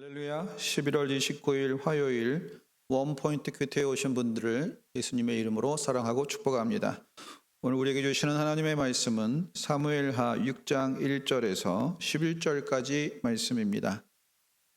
할렐루야. 11월 29일 화요일 원포인트 큐티에 오신 분들을 예수님의 이름으로 사랑하고 축복합니다. 오늘 우리에게 주시는 하나님의 말씀은 사무엘하 6장 1절에서 11절까지 말씀입니다.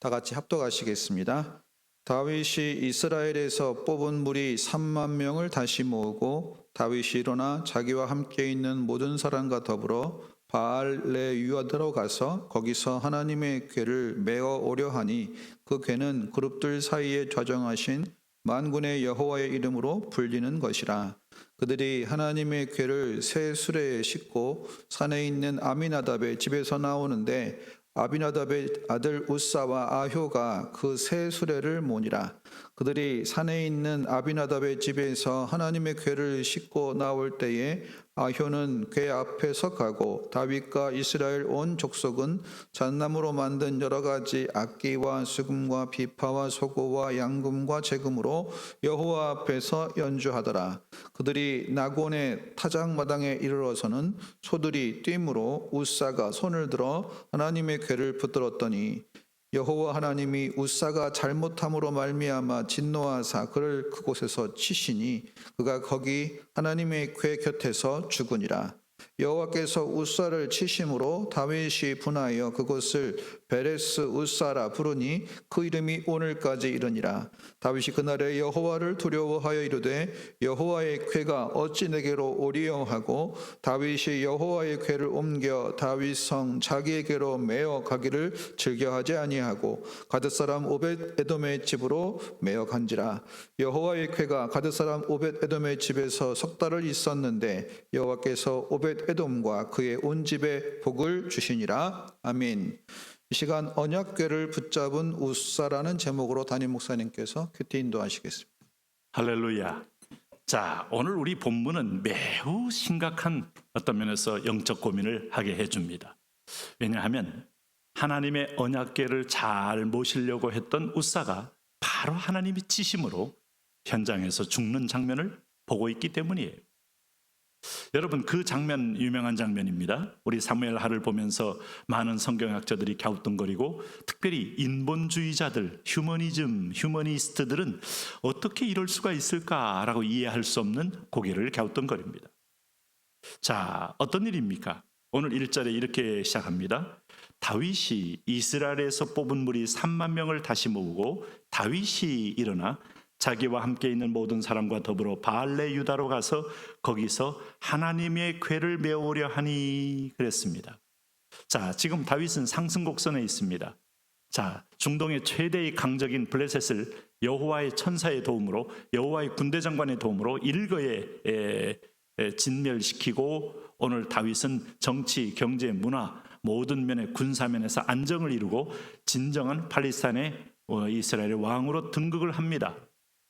다 같이 합독하시겠습니다. 다윗이 이스라엘에서 뽑은 무리 3만 명을 다시 모으고 다윗이 일어나 자기와 함께 있는 모든 사람과 더불어 바알레유다로 가서 거기서 하나님의 궤를 메어 오려 하니 그 궤는 그룹들 사이에 좌정하신 만군의 여호와의 이름으로 불리는 것이라. 그들이 하나님의 궤를 새 수레에 싣고 산에 있는 아미나답의 집에서 나오는데 아비나답의 아들 우사와 아효가 그 새 수레를 모니라. 그들이 산에 있는 아비나답의 집에서 하나님의 궤를 싣고 나올 때에 아효는 궤 앞에 서가고 다윗과 이스라엘 온 족속은 잣나무로 만든 여러 가지 악기와 수금과 비파와 소고와 양금과 제금으로 여호와 앞에서 연주하더라. 그들이 나곤의 타작마당에 이르러서는 소들이 뜀으로 우사가 손을 들어 하나님의 궤를 붙들었더니 여호와 하나님이 우사가 잘못함으로 말미암아 진노하사 그를 그곳에서 치시니 그가 거기 하나님의 궤 곁에서 죽으니라. 여호와께서 우사를 치심으로 다윗이 분하여 그곳을 베레스 우사라 부르니 그 이름이 오늘까지 이르니라. 다윗이 그날에 여호와를 두려워하여 이르되 여호와의 궤가 어찌 내게로 오리요 하고 다윗이 여호와의 궤를 옮겨 다윗 성 자기에게로 메어 가기를 즐겨하지 아니하고 가드 사람 오벳 에돔의 집으로 메어 간지라. 여호와의 궤가 가드 사람 오벳 에돔의 집에서 석 달을 있었는데 여호와께서 오벳 에돔과 그의 온 집에 복을 주시니라. 아멘. 이 시간 언약궤를 붙잡은 우사라는 제목으로 담임 목사님께서 큐티 인도하시겠습니다. 할렐루야. 자, 오늘 우리 본문은 매우 심각한 어떤 면에서 영적 고민을 하게 해줍니다. 왜냐하면 하나님의 언약궤를 잘 모시려고 했던 우사가 바로 하나님이 치심으로 현장에서 죽는 장면을 보고 있기 때문이에요. 여러분, 그 장면 유명한 장면입니다. 우리 사무엘하를 보면서 많은 성경학자들이 갸우뚱거리고 특별히 인본주의자들, 휴머니스트들은 어떻게 이럴 수가 있을까라고 이해할 수 없는 고개를 갸우뚱거립니다. 자, 어떤 일입니까? 오늘 1절에 이렇게 시작합니다. 다윗이 이스라엘에서 뽑은 무리 3만 명을 다시 모으고 다윗이 일어나 자기와 함께 있는 모든 사람과 더불어 바알레 유다로 가서 거기서 하나님의 궤를 메우려 하니 그랬습니다. 자, 지금 다윗은 상승곡선에 있습니다. 자, 중동의 최대의 강적인 블레셋을 여호와의 천사의 도움으로, 여호와의 군대 장관의 도움으로 일거에 진멸시키고 오늘 다윗은 정치, 경제, 문화 모든 면의 군사면에서 안정을 이루고 진정한 팔레스타인의 이스라엘의 왕으로 등극을 합니다.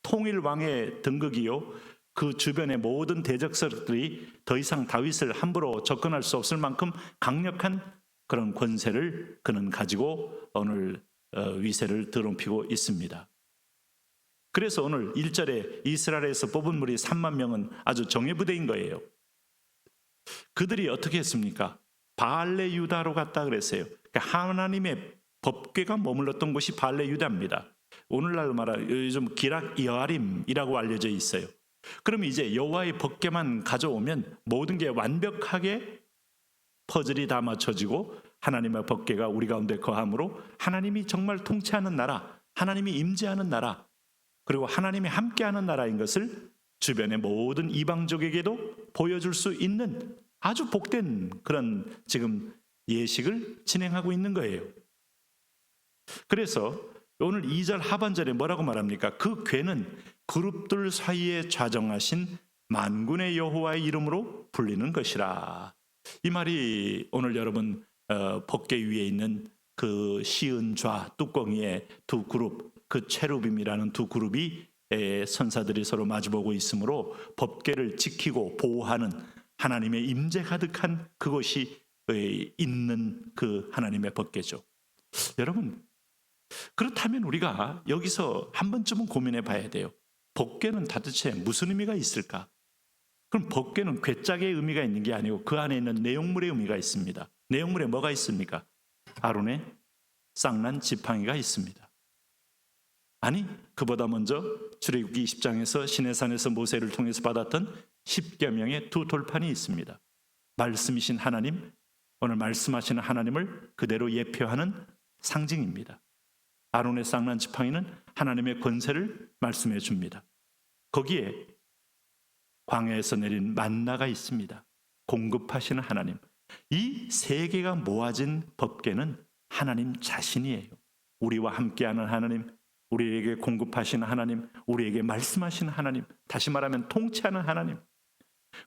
통일 왕의 등극이요, 그 주변의 모든 대적 세력들이 더 이상 다윗을 함부로 접근할 수 없을 만큼 강력한 그런 권세를 그는 가지고 오늘 위세를 드높이고 있습니다. 그래서 오늘 1절에 이스라엘에서 뽑은 무리 3만 명은 아주 정예부대인 거예요. 그들이 어떻게 했습니까? 바알레 유다로 갔다 그랬어요. 그러니까 하나님의 법궤가 머물렀던 곳이 바알레 유다입니다. 오늘날로 말하면 요즘 기락 여아림이라고 알려져 있어요. 그럼 이제 여호와의 법궤만 가져오면 모든 게 완벽하게 퍼즐이 다 맞춰지고 하나님의 법궤가 우리 가운데 거함으로 하나님이 정말 통치하는 나라, 하나님이 임재하는 나라, 그리고 하나님이 함께하는 나라인 것을 주변의 모든 이방족에게도 보여줄 수 있는 아주 복된 그런 지금 예식을 진행하고 있는 거예요. 그래서 오늘 2절 하반절에 뭐라고 말합니까? 그 궤는 그룹들 사이에 좌정하신 만군의 여호와의 이름으로 불리는 것이라. 이 말이 오늘 여러분 법궤 위에 있는 그 시은 좌 뚜껑이의 두 그룹, 그 체루빔이라는 두 그룹이 선사들이 서로 마주보고 있으므로 법궤를 지키고 보호하는 하나님의 임재 가득한 그것이 있는 그 하나님의 법궤죠. 여러분, 그렇다면 우리가 여기서 한 번쯤은 고민해 봐야 돼요. 법궤는 도대체 무슨 의미가 있을까? 그럼 법궤는 괴짝의 의미가 있는 게 아니고 그 안에 있는 내용물의 의미가 있습니다. 내용물에 뭐가 있습니까? 아론의 쌍난 지팡이가 있습니다. 아니, 그보다 먼저 출애굽기 20장에서 시내산에서 모세를 통해서 받았던 10계명의 두 돌판이 있습니다. 말씀이신 하나님, 오늘 말씀하시는 하나님을 그대로 예표하는 상징입니다. 아론의 쌍난 지팡이는 하나님의 권세를 말씀해 줍니다. 거기에 광야에서 내린 만나가 있습니다. 공급하시는 하나님. 이 세 개가 모아진 법궤는 하나님 자신이에요. 우리와 함께하는 하나님, 우리에게 공급하시는 하나님, 우리에게 말씀하시는 하나님, 다시 말하면 통치하는 하나님.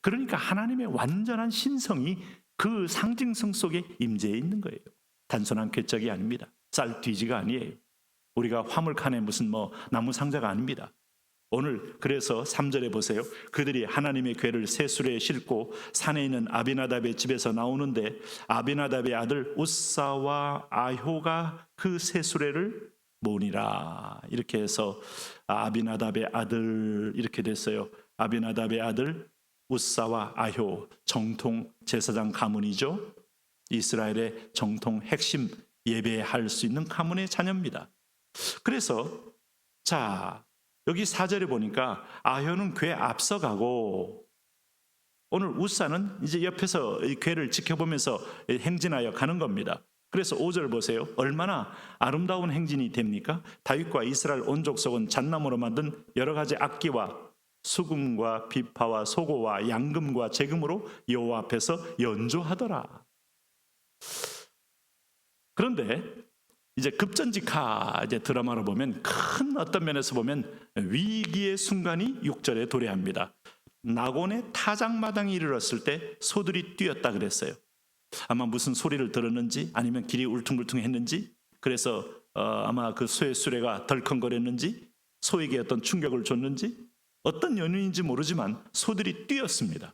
그러니까 하나님의 완전한 신성이 그 상징성 속에 임재해 있는 거예요. 단순한 궤적이 아닙니다. 쌀뒤지가 아니에요. 우리가 화물칸에 무슨 나무 상자가 아닙니다. 오늘 그래서 3절에 보세요. 그들이 하나님의 궤를 새 수레에 싣고 산에 있는 아비나답의 집에서 나오는데 아비나답의 아들 우사와 아효가 그 새 수레를 모으니라. 이렇게 해서 아비나답의 아들 이렇게 됐어요. 아비나답의 아들 우사와 아효, 정통 제사장 가문이죠. 이스라엘의 정통 핵심 예배할 수 있는 가문의 자녀입니다. 그래서 여기 4절에 보니까 아효는 궤 앞서가고 오늘 우사는 이제 옆에서 이 궤를 지켜보면서 행진하여 가는 겁니다. 그래서 5절 보세요. 얼마나 아름다운 행진이 됩니까? 다윗과 이스라엘 온 족속은 잣나무로 만든 여러 가지 악기와 수금과 비파와 소고와 양금과 재금으로 여호와 앞에서 연주하더라. 그런데 이제 급전직하 이제 드라마로 보면 큰 어떤 면에서 보면 위기의 순간이 6절에 도래합니다. 나곤의 타작마당이 이르렀을 때 소들이 뛰었다 그랬어요. 아마 무슨 소리를 들었는지 아니면 길이 울퉁불퉁했는지 그래서 아마 그 소의 수레가 덜컹거렸는지 소에게 어떤 충격을 줬는지 어떤 연유인지 모르지만 소들이 뛰었습니다.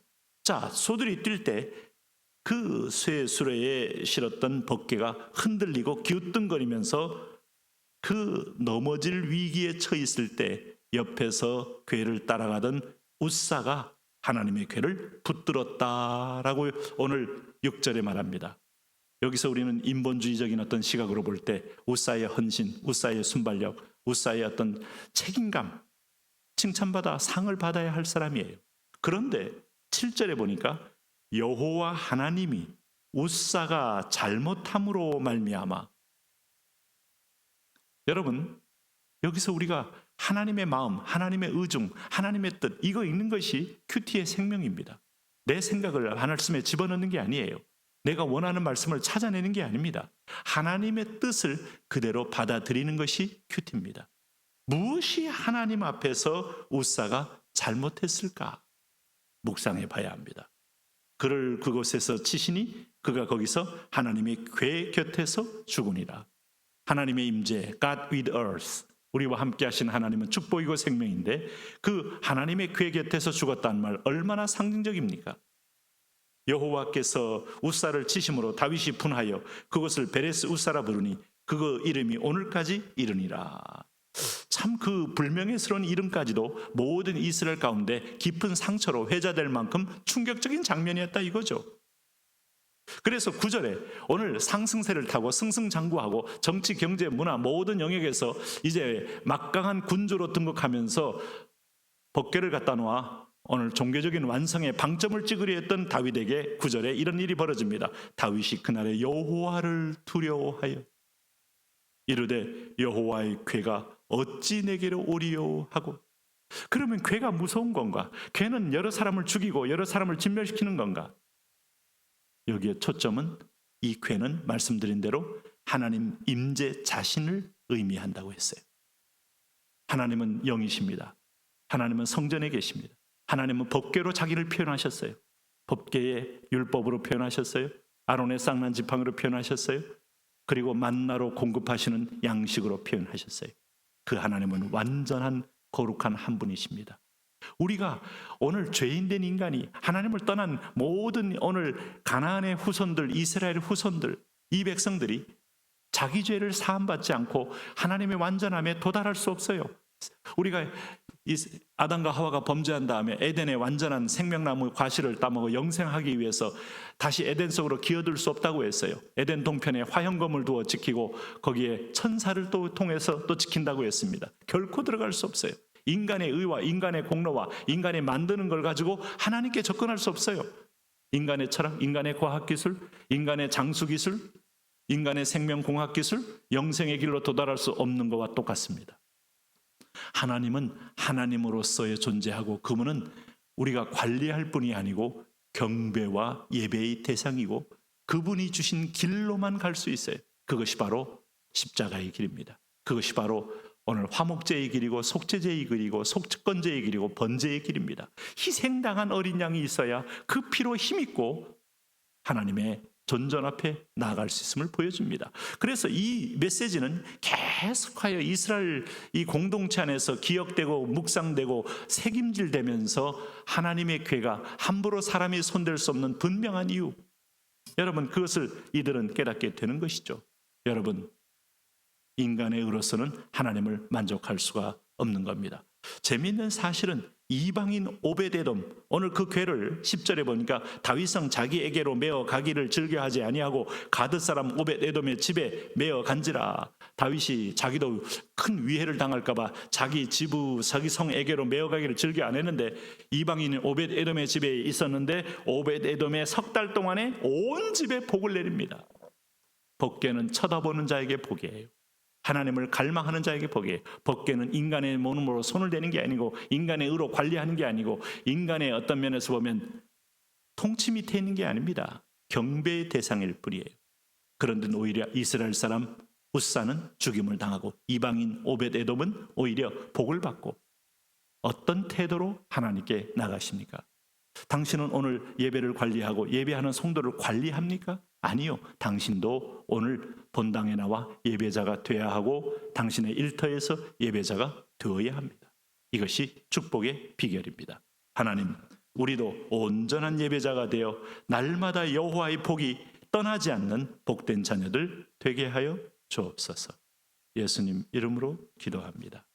소들이 뛸 때 그 쇠 수레에 실었던 법궤가 흔들리고 기우뚱거리면서 그 넘어질 위기에 처했을 때 옆에서 궤를 따라가던 우사가 하나님의 궤를 붙들었다라고 오늘 6절에 말합니다. 여기서 우리는 인본주의적인 어떤 시각으로 볼 때 우사의 헌신, 우사의 순발력, 우사의 어떤 책임감 칭찬받아 상을 받아야 할 사람이에요. 그런데 7절에 보니까 여호와 하나님이 우사가 잘못함으로 말미암아, 여러분 여기서 우리가 하나님의 마음, 하나님의 의중, 하나님의 뜻 이거 읽는 것이 큐티의 생명입니다. 내 생각을 말씀에 집어넣는 게 아니에요. 내가 원하는 말씀을 찾아내는 게 아닙니다. 하나님의 뜻을 그대로 받아들이는 것이 큐티입니다. 무엇이 하나님 앞에서 우사가 잘못했을까 묵상해 봐야 합니다. 그를 그곳에서 치시니 그가 거기서 하나님의 궤 곁에서 죽으니라. 하나님의 임재, God with us, 우리와 함께 하신 하나님은 축복이고 생명인데 그 하나님의 궤 곁에서 죽었다는 말 얼마나 상징적입니까? 여호와께서 우사를 치심으로 다윗이 분하여 그것을 베레스 우사라 부르니 그 이름이 오늘까지 이르니라. 참 그 불명예스러운 이름까지도 모든 이스라엘 가운데 깊은 상처로 회자될 만큼 충격적인 장면이었다 이거죠. 그래서 9절에 오늘 상승세를 타고 승승장구하고 정치, 경제, 문화 모든 영역에서 이제 막강한 군주로 등극하면서 법궤를 갖다 놓아 오늘 종교적인 완성의 방점을 찍으려 했던 다윗에게 9절에 이런 일이 벌어집니다. 다윗이 그날에 여호와를 두려워하여 이르되 여호와의 궤가 어찌 내게로 오리요 하고. 그러면 궤가 무서운 건가? 궤는 여러 사람을 죽이고 여러 사람을 진멸시키는 건가? 여기에 초점은 이 궤는 말씀드린 대로 하나님 임재 자신을 의미한다고 했어요. 하나님은 영이십니다. 하나님은 성전에 계십니다. 하나님은 법궤로 자기를 표현하셨어요. 법궤의 율법으로 표현하셨어요. 아론의 쌍난 지팡이로 표현하셨어요. 그리고 만나로 공급하시는 양식으로 표현하셨어요. 그 하나님은 완전한 거룩한 한 분이십니다. 우리가 오늘 죄인된 인간이 하나님을 떠난 모든 오늘 가나안의 후손들, 이스라엘의 후손들, 이 백성들이 자기 죄를 사함받지 않고 하나님의 완전함에 도달할 수 없어요. 우리가 아담과 하와가 범죄한 다음에 에덴의 완전한 생명나무 과실을 따먹어 영생하기 위해서 다시 에덴 속으로 기어들 수 없다고 했어요. 에덴 동편에 화형검을 두어 지키고 거기에 천사를 또 통해서 또 지킨다고 했습니다. 결코 들어갈 수 없어요. 인간의 의와 인간의 공로와 인간이 만드는 걸 가지고 하나님께 접근할 수 없어요. 인간의 철학, 인간의 과학기술, 인간의 장수기술, 인간의 생명공학기술, 영생의 길로 도달할 수 없는 것과 똑같습니다. 하나님은 하나님으로서의 존재하고 그분은 우리가 관리할 분이 아니고 경배와 예배의 대상이고 그분이 주신 길로만 갈 수 있어요. 그것이 바로 십자가의 길입니다. 그것이 바로 오늘 화목제의 길이고 속죄제의 길이고 속건제의 길이고 번제의 길입니다. 희생당한 어린 양이 있어야 그 피로 힘있고 하나님의 존전 앞에 나아갈 수 있음을 보여줍니다. 그래서 이 메시지는 계속하여 이스라엘 이 공동체 안에서 기억되고 묵상되고 새김질되면서 하나님의 궤가 함부로 사람이 손댈 수 없는 분명한 이유, 여러분 그것을 이들은 깨닫게 되는 것이죠. 여러분, 인간의 의로서는 하나님을 만족할 수가 없는 겁니다. 재미있는 사실은 이방인 오베데돔, 오늘 그 궤를 10절에 보니까 다윗성 자기에게로 메어 가기를 즐겨하지 아니하고 가드 사람 오베데돔의 집에 메어 간지라. 다윗이 자기도 큰 위해를 당할까 봐 자기 지부 자기 성에게로 메어 가기를 즐겨 안 했는데 이방인 오베데돔의 집에 있었는데 오베데돔의 석 달 동안에 온 집에 복을 내립니다. 복궤는 쳐다보는 자에게 복이에요. 하나님을 갈망하는 자에게 복이에요. 법궤는 인간의 몸으로 손을 대는 게 아니고 인간의 의로 관리하는 게 아니고 인간의 어떤 면에서 보면 통치 밑에 있는 게 아닙니다. 경배의 대상일 뿐이에요. 그런데 오히려 이스라엘 사람 우사는 죽임을 당하고 이방인 오벳에돔은 오히려 복을 받고 어떤 태도로 하나님께 나가십니까? 당신은 오늘 예배를 관리하고 예배하는 성도를 관리합니까? 아니요. 당신도 오늘 본당에 나와 예배자가 되어야 하고 당신의 일터에서 예배자가 되어야 합니다. 이것이 축복의 비결입니다. 하나님, 우리도 온전한 예배자가 되어 날마다 여호와의 복이 떠나지 않는 복된 자녀들 되게 하여 주옵소서. 예수님 이름으로 기도합니다.